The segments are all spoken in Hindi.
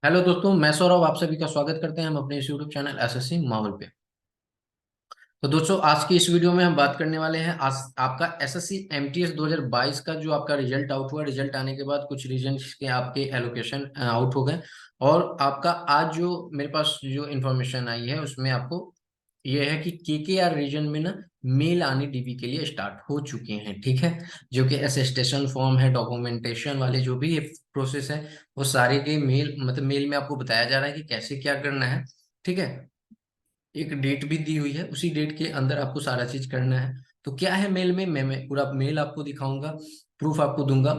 हेलो दोस्तों, मैं सौरभ आप सभी का स्वागत करते हैं हम अपने इस यूट्यूब चैनल एसएससी माहौल पे। तो दोस्तों, आज की इस वीडियो में हम बात करने वाले हैं आज आपका एसएससी एमटीएस 2022 का जो आपका रिजल्ट आउट हुआ। रिजल्ट आने के बाद कुछ रीजन्स के आपके एलोकेशन आउट हो गए और आपका आज जो मेरे पास जो इन्फॉर्मेशन आई है उसमें आपको ये है कि केकेआर रीजन में ना मेल आने डीबी के लिए स्टार्ट हो चुके हैं। ठीक है, जो कि अटेस्टेशन फॉर्म है, डॉक्यूमेंटेशन वाले जो भी ये प्रोसेस है, वो सारे के मेल मतलब मेल में आपको बताया जा रहा है कि कैसे क्या करना है। ठीक है, एक डेट भी दी हुई है, उसी डेट के अंदर आपको सारा चीज करना है। तो क्या है मेल में, मैं पूरा मेल आपको दिखाऊंगा, प्रूफ आपको दूंगा,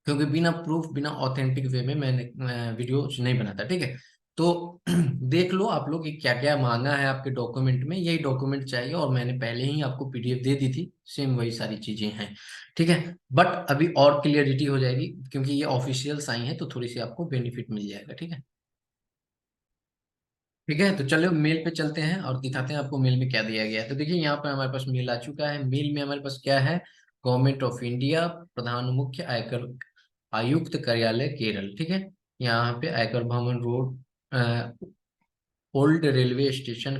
क्योंकि बिना प्रूफ बिना ऑथेंटिक वे में मैंने वीडियो नहीं बनाता। ठीक है, तो देख लो आप लोग कि क्या क्या मांगा है आपके डॉक्यूमेंट में, यही डॉक्यूमेंट चाहिए और मैंने पहले ही आपको पीडीएफ दे दी थी, सेम वही सारी चीजें हैं। ठीक है, बट अभी और क्लियरिटी हो जाएगी क्योंकि ये ऑफिशियल साइन है, तो थोड़ी सी आपको बेनिफिट मिल जाएगा। ठीक है, ठीक है, तो चलो मेल पे चलते हैं और दिखाते हैं आपको मेल में क्या दिया गया है। तो देखिए, यहाँ पर हमारे पास मेल आ चुका है। मेल में हमारे पास क्या है, गवर्नमेंट ऑफ इंडिया, प्रधान मुख्य आयकर आयुक्त कार्यालय केरल। ठीक है, यहाँ पे आयकर भवन road, old railway station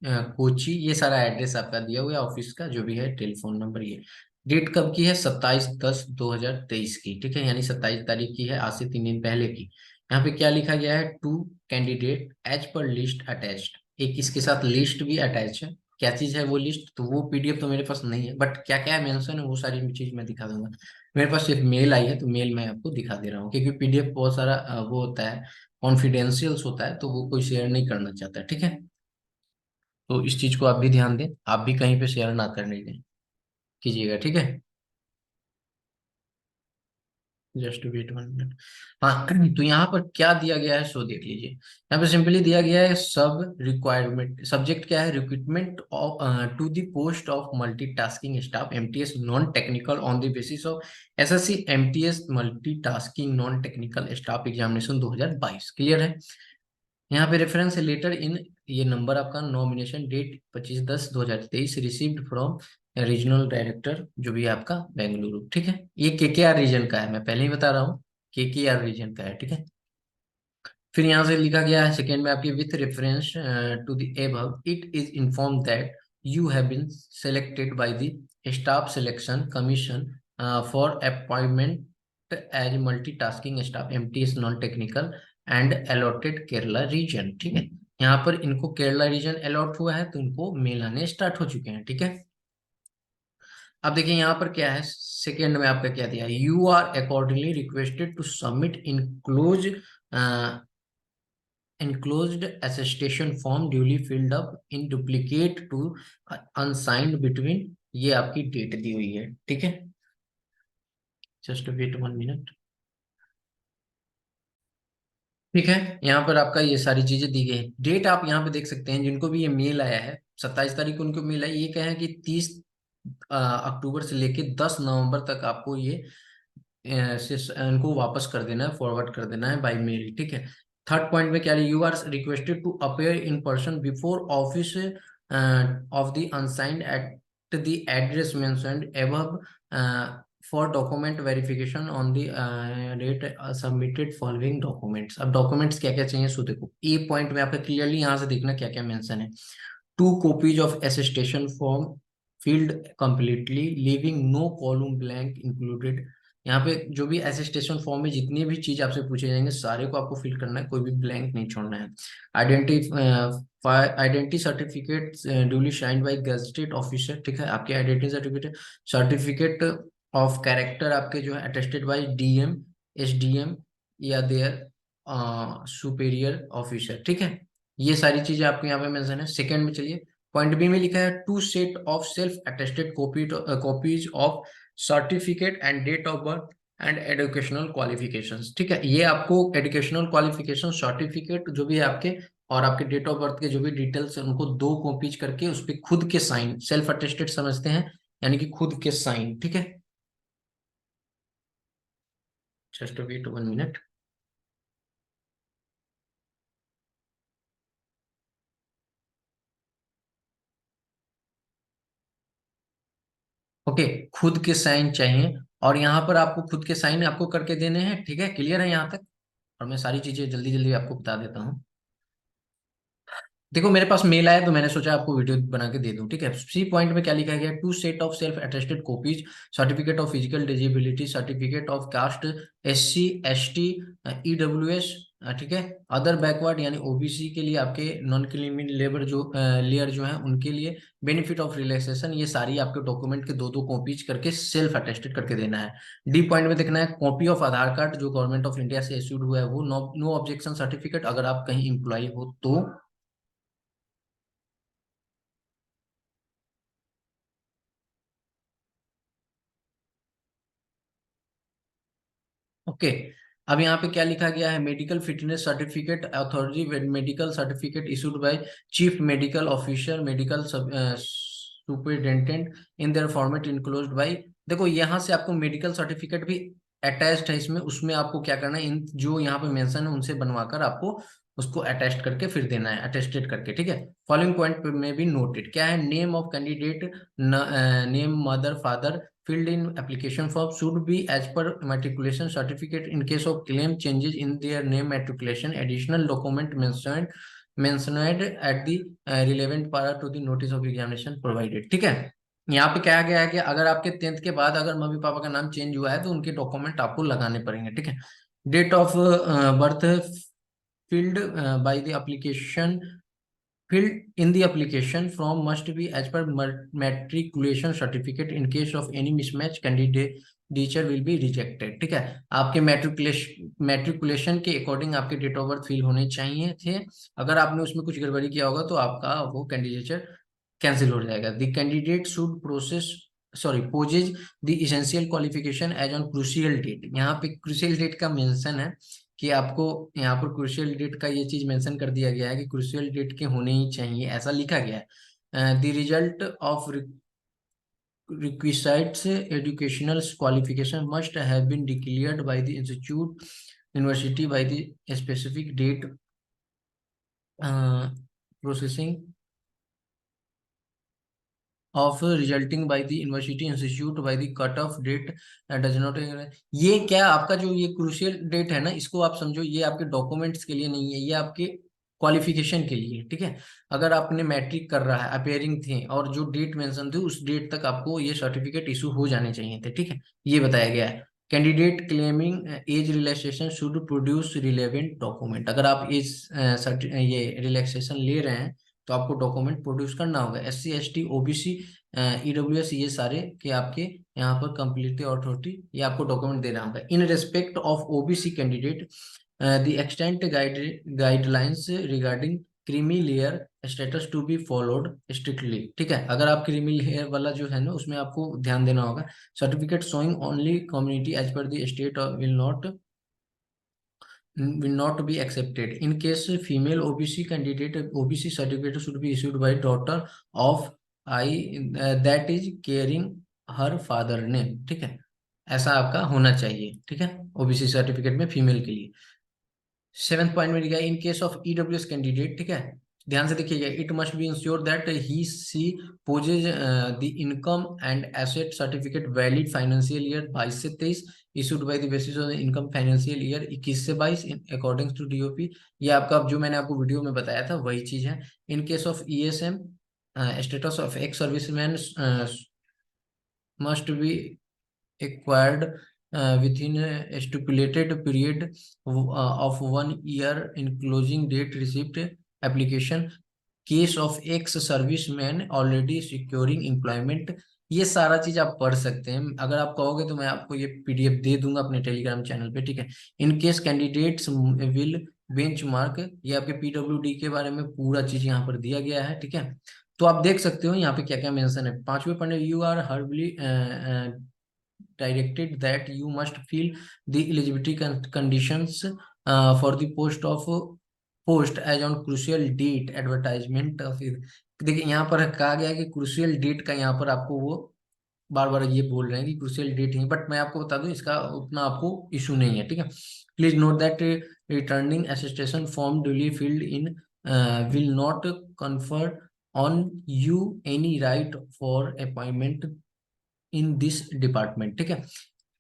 Kochi, ये सारा एड्रेस आपका दिया हुआ है, ऑफिस का जो भी है, टेलीफोन नंबर ये। डेट कब की है, 27/10/2023 की। ठीक है, यानी 27 तारीख की है, आज से 3 दिन पहले की। यहाँ पे क्या लिखा गया है, two candidate as per list attached, एक इसके साथ लिस्ट भी अटैच है। क्या चीज है वो लिस्ट, तो वो पीडीएफ तो मेरे पास नहीं है, बट क्या क्या मेंशन है वो सारी चीज मैं दिखा दूंगा। मेरे पास एक मेल आई है, तो मेल मैं आपको दिखा दे रहा हूँ, क्योंकि पीडीएफ बहुत सारा वो होता है, कॉन्फिडेंशियल्स होता है, तो वो कोई शेयर नहीं करना चाहता है। ठीक है, तो इस चीज को आप भी ध्यान दें, आप भी कहीं पे शेयर ना करने दें कीजिएगा। ठीक है, जस्ट वेट 1 मिनट। हाँ, तो यहाँ पर क्या दिया गया है सो देख लीजिए। यहाँ पे सिंपली दिया गया है, सब रिक्वायरमेंट सब्जेक्ट क्या है, recruitment to the post of multitasking staff MTS non technical on the basis of SSC MTS multitasking non technical staff examination 2022। Clear है। यहाँ पे रेफरेंस लेटर इन, ये नंबर आपका, nomination date 25/10/2023, received from regional director जो भी है आपका बेंगलुरु। ठीक है, ये केकेआर रीजन का है, मैं पहले ही बता रहा हूँ, केकेआर रीजन का है। ठीक है, फिर यहाँ से लिखा गया है सेकेंड में आपकी, with reference to the above it is inform that you have been selected by the staff selection commission for appointment as multitasking staff MTS non technical and allotted Kerala region. ठीक है, यहाँ पर इनको केरला रीजन अलॉट हुआ है, तो इनको मेल आने स्टार्ट हो चुके हैं। ठीक है, अब देखिए यहाँ पर क्या है, सेकेंड में आपका क्या दिया है, you are accordingly requested to submit enclose enclosed attestation form duly filled up in duplicate to unsigned between, ये आपकी डेट दी हुई है। ठीक है, जस्ट वेट 1 मिनट। ठीक है, यहाँ पर आपका ये सारी चीजें दी गई है। डेट आप यहाँ पे देख सकते हैं, जिनको भी ये मेल आया है 27 तारीख को उनको मेल आया, ये कहे कि 30 अक्टूबर से लेके 10 नवंबर तक आपको ये से इनको वापस कर देना है, फॉरवर्ड कर देना है बाय मेल। ठीक है, थर्ड पॉइंट में क्या है, you are requested to appear in person before office of the unsigned at the address mentioned above for document verification on the date submitted following documents. अब डॉक्यूमेंट्स क्या क्या चाहिए, सो देखो ए पॉइंट में आपका क्लियरली यहाँ से देखना क्या क्या मेंशन है। 2 copies of attestation form filled completely leaving no column blank included। यहाँ पे जो भी अटेस्टेशन फॉर्म में जितनी भी चीज आपसे पूछे जाएंगे सारे को आपको फिल करना है, कोई भी ब्लैंक नहीं छोड़ना है। Identity identity certificate duly signed by gazetted officer. ठीक है, आपके identity certificate, certificate of character आपके जो है अटेस्टेड बाय डीएम, एसडीएम या देयर सुपेरियर ऑफिसर। ठीक है, ये सारी चीजें आपको यहाँ पे मेंशन है। सेकंड में चलिए, पॉइंट बी में लिखा है, two set of self attested copies of certificate and date of birth and educational qualifications. ठीक है, ये आपको एजुकेशनल क्वालिफिकेशन सर्टिफिकेट जो भी है आपके और आपके डेट ऑफ बर्थ के जो भी डिटेल्स है उनको 2 कॉपीज करके उस पर खुद के साइन, सेल्फ अटेस्टेड समझते हैं, यानी कि खुद के साइन। ठीक है, जस्ट वेट 1 मिनट। ओके, खुद के साइन चाहिए और यहाँ पर आपको खुद के साइन आपको करके देने हैं। ठीक है, क्लियर है यहाँ तक। और मैं सारी चीजें जल्दी जल्दी आपको बता देता हूँ। देखो मेरे पास मेल आया तो मैंने सोचा आपको वीडियो बना के दे दूं, ठीक है। सी पॉइंट में क्या लिखा गया, two set of self attested copies, certificate of physical disability, certificate of caste, SC ST, EWS, ठीक है, अदर बैकवर्ड यानी ओबीसी के लिए, आपके नॉन क्रीमी लेबर जो लेयर जो है उनके लिए, बेनिफिट ऑफ रिलैक्सेशन, ये सारी आपके डॉक्यूमेंट के दो दो कॉपीज करके सेल्फ अटेस्टेड करके देना है। डी पॉइंट में देखना है कॉपी ऑफ आधार कार्ड जो गवर्नमेंट ऑफ इंडिया से इश्यूड हुआ है वो, नो ऑब्जेक्शन सर्टिफिकेट अगर आप कहीं इंप्लॉय हो तो। ओके, अब यहाँ पे क्या लिखा गया है, medical fitness certificate authority, medical certificate issued by chief medical officer, medical superintendent in their format enclosed bye. देखो यहाँ से आपको मेडिकल सर्टिफिकेट भी अटैच्ड है इसमें, उसमें आपको क्या करना है, इन जो यहाँ पे मेंशन है उनसे बनवाकर आपको उसको अटैच करके फिर देना है, अटेस्टेड करके, ठीक है। फॉलोइंग पॉइंट में भी नोटेड क्या है, name of candidate, name, mother, father, filled in application form should be as per matriculation certificate. In case of claim changes in their name matriculation, additional document mentioned at the relevant para to the notice of examination provided, ठीक है। यहाँ पे क्या गया है कि अगर आपके 10th के बाद अगर मम्मी पापा का नाम चेंज हुआ है तो उनके डॉक्यूमेंट आपको लगाने पड़ेंगे, ठीक है। Date of birth filled by the application, filled in the application form must be as per matriculation certificate. In case of any mismatch, candidate teacher will be rejected, ठीक है। आपके मैट्रिकुलेशन के अकॉर्डिंग आपके डेट ऑफ बर्थ फिल होने चाहिए थे। अगर आपने उसमें कुछ गड़बड़ी किया होगा तो आपका वो कैंडिडेचर कैंसिल हो जाएगा। The candidate should process sorry possess the essential qualification as on crucial date. यहाँ पे क्रूशियल डेट का मेंशन है कि आपको यहाँ पर क्रूशियल डेट का ये चीज मेंशन कर दिया गया है कि क्रूशियल डेट के होने ही चाहिए, ऐसा लिखा गया है। The result of requisites educational qualification must have been declared by the institute university by the specific date, processing of resulting by the university institute by the cut off date does not। ये क्या आपका जो ये क्रूशियल डेट है ना, इसको आप समझो ये आपके डॉक्यूमेंट्स के लिए नहीं है, ये आपके क्वालिफिकेशन के लिए, ठीक है। अगर आपने मैट्रिक कर रहा है, अपेयरिंग थे और जो डेट मेंशन थी उस डेट तक आपको ये सर्टिफिकेट इशू हो जाने चाहिए थे, ठीक है। ये बताया गया है। Candidate claiming age relaxation should produce relevant document. अगर आप एज ये रिलैक्सेशन ले रहे हैं तो आपको डॉक्यूमेंट प्रोड्यूस करना होगा। SC ST OBC EWS ये सारे के आपके यहाँ पर कंप्लीटली अथॉरिटी ये आपको डॉक्यूमेंट देना होगा। In respect of OBC candidate the extent guidelines regarding creamy layer status to be followed strictly, ठीक है। अगर आप क्रीमी लेयर वाला जो है ना उसमें आपको ध्यान देना होगा। Certificate showing only community as per the state will not be accepted. In case female OBC candidate, OBC certificate should be issued by daughter of I that is carrying her father name, ठीक है। ऐसा आपका होना चाहिए, ठीक है, ओबीसी सर्टिफिकेट में फीमेल के लिए। 7th पॉइंट में लिखा है in case of EWS candidate, ठीक है। ध्यान से देखिएगा, it must be insure that he she possess the income and asset certificate valid financial year 22 से 23 issued by the basis of income financial year 21 से 22 इन अकॉर्डिंग टू डीओपी। ये आपका जो मैंने आपको वीडियो में बताया था वही चीज है। In case of ESM status of ex serviceman must be acquired within a stipulated period of 1 year in closing date receipt application, case of ex serviceman already securing employment। ये सारा चीज आप पढ़ सकते हैं, अगर आप कहोगे तो मैं आपको ये PDF दे दूंगा अपने टेलीग्राम चैनल पे, ठीक है। In case candidates will benchmark, ये आपके PWD के बारे में पूरा चीज यहाँ पर दिया गया है, ठीक है। तो आप देख सकते हो यहाँ पे क्या क्या मेंशन है। 5वें point, you are verbally directed that you must fill the eligibility conditions for the post as on crucial date advertisement of it। देखिए यहाँ पर कहा गया है कि क्रूशियल डेट का यहाँ पर आपको वो बार बार ये बोल रहे हैं कि क्रूशियल डेट है, बट मैं आपको बता दूं इसका उतना आपको इशू नहीं है, ठीक है। Please note that returning attestation form duly filled in will not confer on you any right for appointment in this department, ठीक है।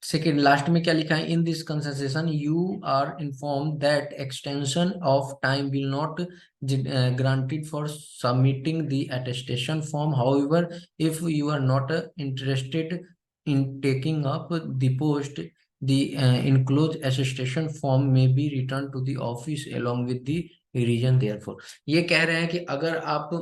सेकेंड लास्ट में क्या लिखा है, in this connection you are inform that extension of time will not granted for submitting the attestation form. However, if you are not interested in taking up the post, the enclosed attestation form may be returned to the office along with the reason therefore. ये कह रहे हैं कि अगर आप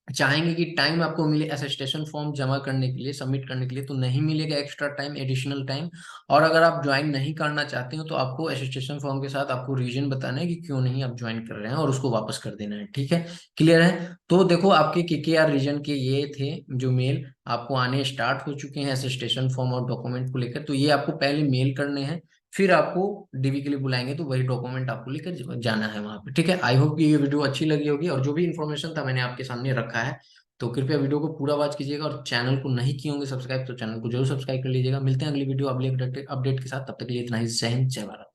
चाहेंगे कि टाइम आपको मिले अटेस्टेशन फॉर्म जमा करने के लिए, सबमिट करने के लिए, तो नहीं मिलेगा एक्स्ट्रा टाइम, एडिशनल टाइम। और अगर आप ज्वाइन नहीं करना चाहते हो तो आपको अटेस्टेशन फॉर्म के साथ आपको रीजन बताना है कि क्यों नहीं आप ज्वाइन कर रहे हैं और उसको वापस कर देना है। ठीक है, क्लियर है। तो देखो आपके KKR रीजन के ये थे जो मेल आपको आने स्टार्ट हो चुके हैं अटेस्टेशन फॉर्म और डॉक्यूमेंट को लेकर। तो ये आपको पहले मेल करने हैं, फिर आपको डीवी के लिए बुलाएंगे तो वही डॉक्यूमेंट आपको लेकर जाना है वहां पे। ठीक है, आई होप कि ये वीडियो अच्छी लगी होगी और जो भी इन्फॉर्मेशन था मैंने आपके सामने रखा है। तो कृपया वीडियो को पूरा वॉच कीजिएगा और चैनल को नहीं किए होंगे सब्सक्राइब तो चैनल को जरूर सब्सक्राइब कर लीजिएगा। मिलते हैं अगली वीडियो अगले अपडेट के साथ, तब तक के लिए इतना ही। जय हिंद, जय भारत।